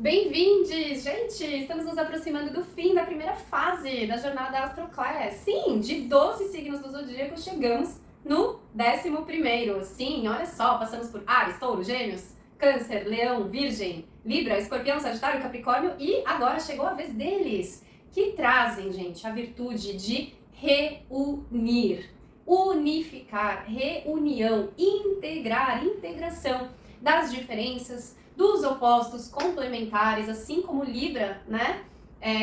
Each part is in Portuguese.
Bem-vindos, gente! Estamos nos aproximando do fim da primeira fase da jornada AstroClass. Sim, de 12 signos do zodíaco chegamos no 11º. Sim, olha só, passamos por Áries, Touro, Gêmeos, Câncer, Leão, Virgem, Libra, Escorpião, Sagitário, Capricórnio e agora chegou a vez deles, que trazem, gente, a virtude de reunir, unificar, reunião, integrar, integração das diferenças, dos opostos complementares, assim como Libra, né,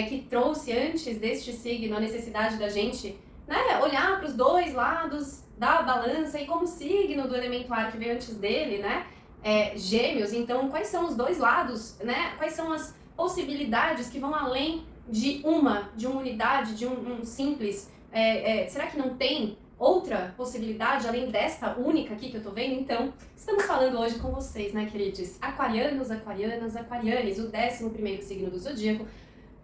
que trouxe antes deste signo a necessidade da gente, né, olhar para os dois lados da balança e como signo do elemento ar que veio antes dele, né, Gêmeos, então quais são os dois lados, né, quais são as possibilidades que vão além de uma unidade, de um simples, será que não tem outra possibilidade, além desta única aqui que eu tô vendo? Então, estamos falando hoje com vocês, né, queridos? Aquarianos, aquarianas, aquarianes, o 11º signo do zodíaco.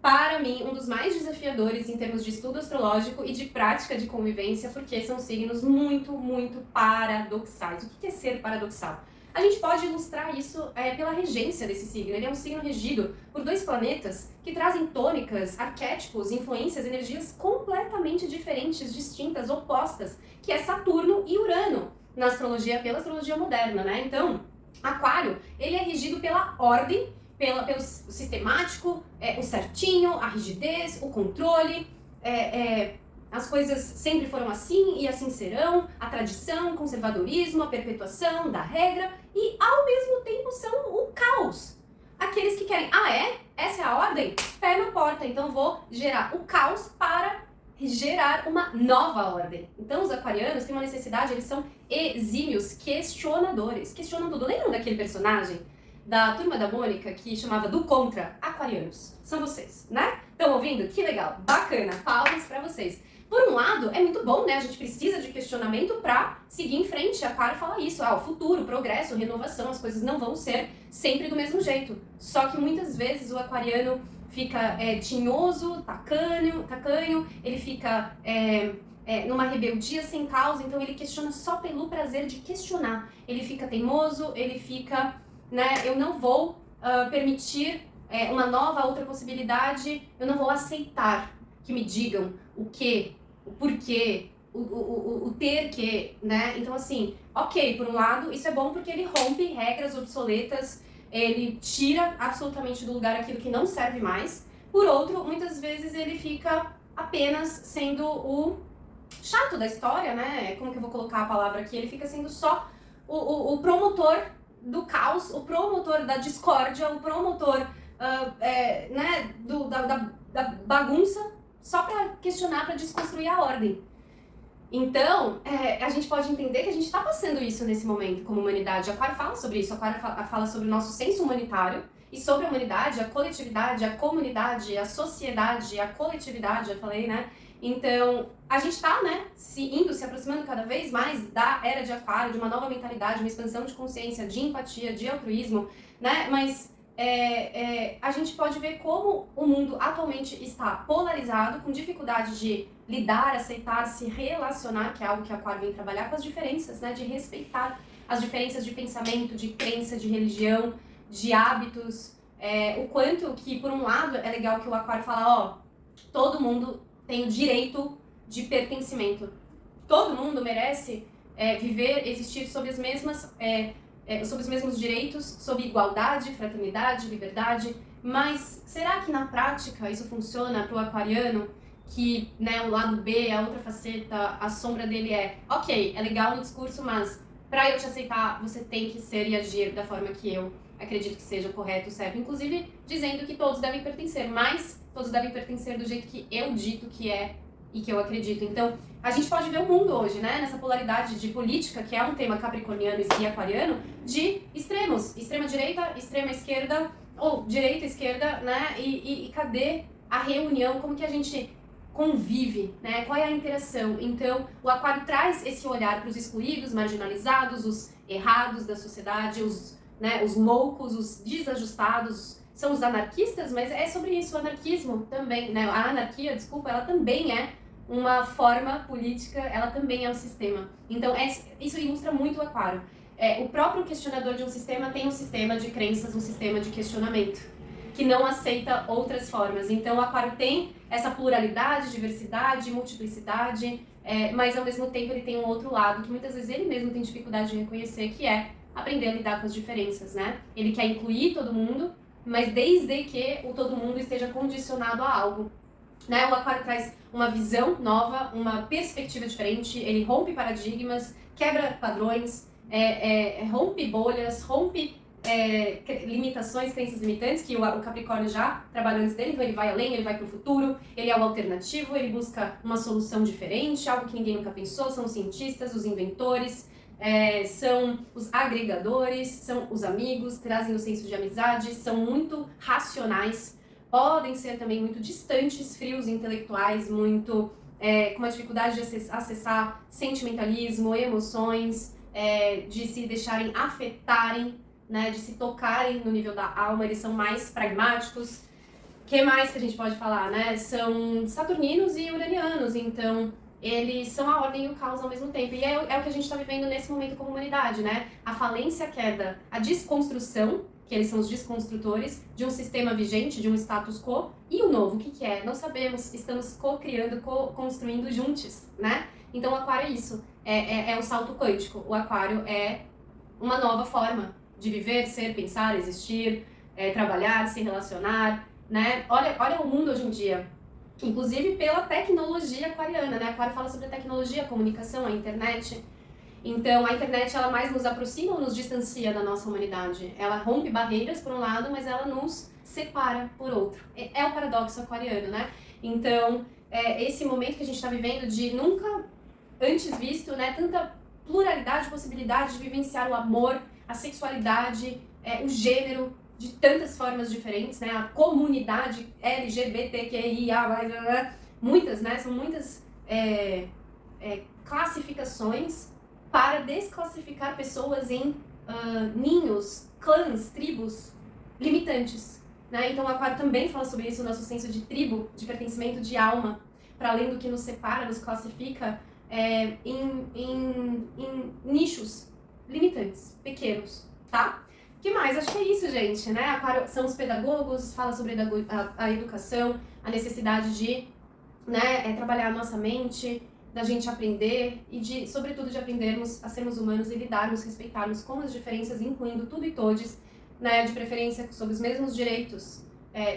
Para mim, um dos mais desafiadores em termos de estudo astrológico e de prática de convivência, porque são signos muito, muito paradoxais. O que é ser paradoxal? A gente pode ilustrar isso pela regência desse signo. Ele é um signo regido por dois planetas que trazem tônicas, arquétipos, influências, energias completamente diferentes, distintas, opostas, que é Saturno e Urano, na astrologia, pela astrologia moderna, né? Então, Aquário, ele é regido pela ordem, pelo sistemático, o certinho, a rigidez, o controle, as coisas sempre foram assim e assim serão, a tradição, o conservadorismo, a perpetuação da regra e, ao mesmo tempo, são o caos. Aqueles que querem, essa é a ordem? Pé na porta, então vou gerar o caos para gerar uma nova ordem. Então, os aquarianos têm uma necessidade, eles são exímios questionadores, questionam tudo. Lembram daquele personagem da Turma da Mônica que chamava do Contra? Aquarianos. São vocês, né? Estão ouvindo? Que legal, bacana, palmas para vocês. Por um lado, é muito bom, né? A gente precisa de questionamento para seguir em frente. Aquário fala isso, o futuro, progresso, renovação, as coisas não vão ser sempre do mesmo jeito. Só que muitas vezes o aquariano fica tinhoso, tacanho, ele fica numa rebeldia sem causa, então ele questiona só pelo prazer de questionar. Ele fica teimoso, ele fica, né? Eu não vou permitir uma nova, outra possibilidade, eu não vou aceitar que me digam o que, o porquê, o ter que, né? Então, assim, ok, por um lado, isso é bom porque ele rompe regras obsoletas, ele tira absolutamente do lugar aquilo que não serve mais. Por outro, muitas vezes ele fica apenas sendo o chato da história, né? Como que eu vou colocar a palavra aqui? Ele fica sendo só o promotor do caos, o promotor da discórdia, o promotor né, da bagunça, só para questionar, para desconstruir a ordem. Então, a gente pode entender que a gente está passando isso nesse momento como humanidade. Aquário fala sobre isso, Aquário fala sobre o nosso senso humanitário e sobre a humanidade, a coletividade, a comunidade, a sociedade, a coletividade, eu falei, né? Então, a gente está, né, se aproximando cada vez mais da era de Aquário, de uma nova mentalidade, uma expansão de consciência, de empatia, de altruísmo, né? Mas a gente pode ver como o mundo atualmente está polarizado, com dificuldade de lidar, aceitar, se relacionar, que é algo que a Aquário vem trabalhar, com as diferenças, né? De respeitar as diferenças de pensamento, de crença, de religião, de hábitos. O quanto que, por um lado, é legal que o Aquário fala, todo mundo tem o direito de pertencimento. Todo mundo merece viver, existir sob as mesmas... sob os mesmos direitos, sob igualdade, fraternidade, liberdade, mas será que na prática isso funciona para o aquariano, que, né, o lado B, a outra faceta, a sombra dele ok, é legal no discurso, mas para eu te aceitar, você tem que ser e agir da forma que eu acredito que seja correto, certo? Inclusive dizendo que todos devem pertencer, mas todos devem pertencer do jeito que eu dito que é e que eu acredito. Então, a gente pode ver o mundo hoje, né, nessa polaridade de política, que é um tema capricorniano e aquariano, de extremos, extrema direita, extrema esquerda, ou direita, esquerda, né, e cadê a reunião, como que a gente convive, né, qual é a interação? Então, o aquário traz esse olhar para os excluídos, marginalizados, os errados da sociedade, os loucos, os desajustados, são os anarquistas, mas é sobre isso, o anarquismo também, né, a anarquia, desculpa, ela também é uma forma política, ela também é um sistema. Então, isso ilustra muito o aquário. O próprio questionador de um sistema tem um sistema de crenças, um sistema de questionamento. que não aceita outras formas. Então o aquário tem essa pluralidade, diversidade, multiplicidade, mas ao mesmo tempo ele tem um outro lado que muitas vezes ele mesmo tem dificuldade de reconhecer, que é aprender a lidar com as diferenças, né? Ele quer incluir todo mundo, mas desde que o todo mundo esteja condicionado a algo. Né? O aquário traz uma visão nova, uma perspectiva diferente, ele rompe paradigmas, quebra padrões, rompe bolhas, rompe limitações, crenças limitantes, que o Capricórnio já trabalhou antes dele, então ele vai além, ele vai para o futuro, ele é o alternativo, ele busca uma solução diferente, algo que ninguém nunca pensou, são os cientistas, os inventores, são os agregadores, são os amigos, trazem o senso de amizade, são muito racionais, podem ser também muito distantes, frios intelectuais, muito com uma dificuldade de acessar sentimentalismo, emoções, de se deixarem afetarem, né, de se tocarem no nível da alma, eles são mais pragmáticos. O que mais que a gente pode falar, né? São saturninos e uranianos, então eles são a ordem e o caos ao mesmo tempo. E é o que a gente está vivendo nesse momento como humanidade, né? A falência, a queda, a desconstrução, que eles são os desconstrutores, de um sistema vigente, de um status quo, e o novo, o que é? Não sabemos, estamos co-criando, co-construindo juntos, né? Então o aquário é isso, é o salto quântico. O aquário é uma nova forma de viver, ser, pensar, existir, trabalhar, se relacionar, né? Olha o mundo hoje em dia, inclusive pela tecnologia aquariana, né? Aquário fala sobre a tecnologia, a comunicação, a internet. Então, a internet, ela mais nos aproxima ou nos distancia da nossa humanidade? Ela rompe barreiras, por um lado, mas ela nos separa, por outro. É o paradoxo aquariano, né? Então, esse momento que a gente está vivendo de nunca antes visto, né? Tanta pluralidade, possibilidade de vivenciar o amor, a sexualidade, o gênero, de tantas formas diferentes, né? A comunidade LGBTQIA+, muitas, né? São muitas classificações para desclassificar pessoas em ninhos, clãs, tribos limitantes, né? Então o aquário também fala sobre isso, o nosso senso de tribo, de pertencimento, de alma, para além do que nos separa, nos classifica em nichos limitantes, pequenos, tá? O que mais? Acho que é isso, gente, né? Aquário são os pedagogos, fala sobre a educação, a necessidade de, né, trabalhar a nossa mente, da gente aprender e, sobretudo, de aprendermos a sermos humanos e lidarmos, respeitarmos com as diferenças, incluindo tudo e todes, né, de preferência sob os mesmos direitos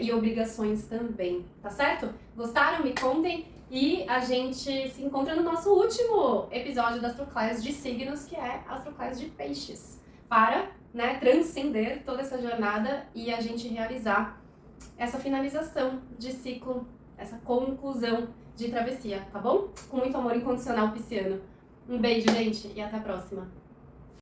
e obrigações também, tá certo? Gostaram? Me contem e a gente se encontra no nosso último episódio da Astroclass de signos, que é a Astroclass de peixes, para, né, transcender toda essa jornada e a gente realizar essa finalização de ciclo, essa conclusão de travessia, tá bom? Com muito amor incondicional pisciano. Um beijo, gente, e até a próxima.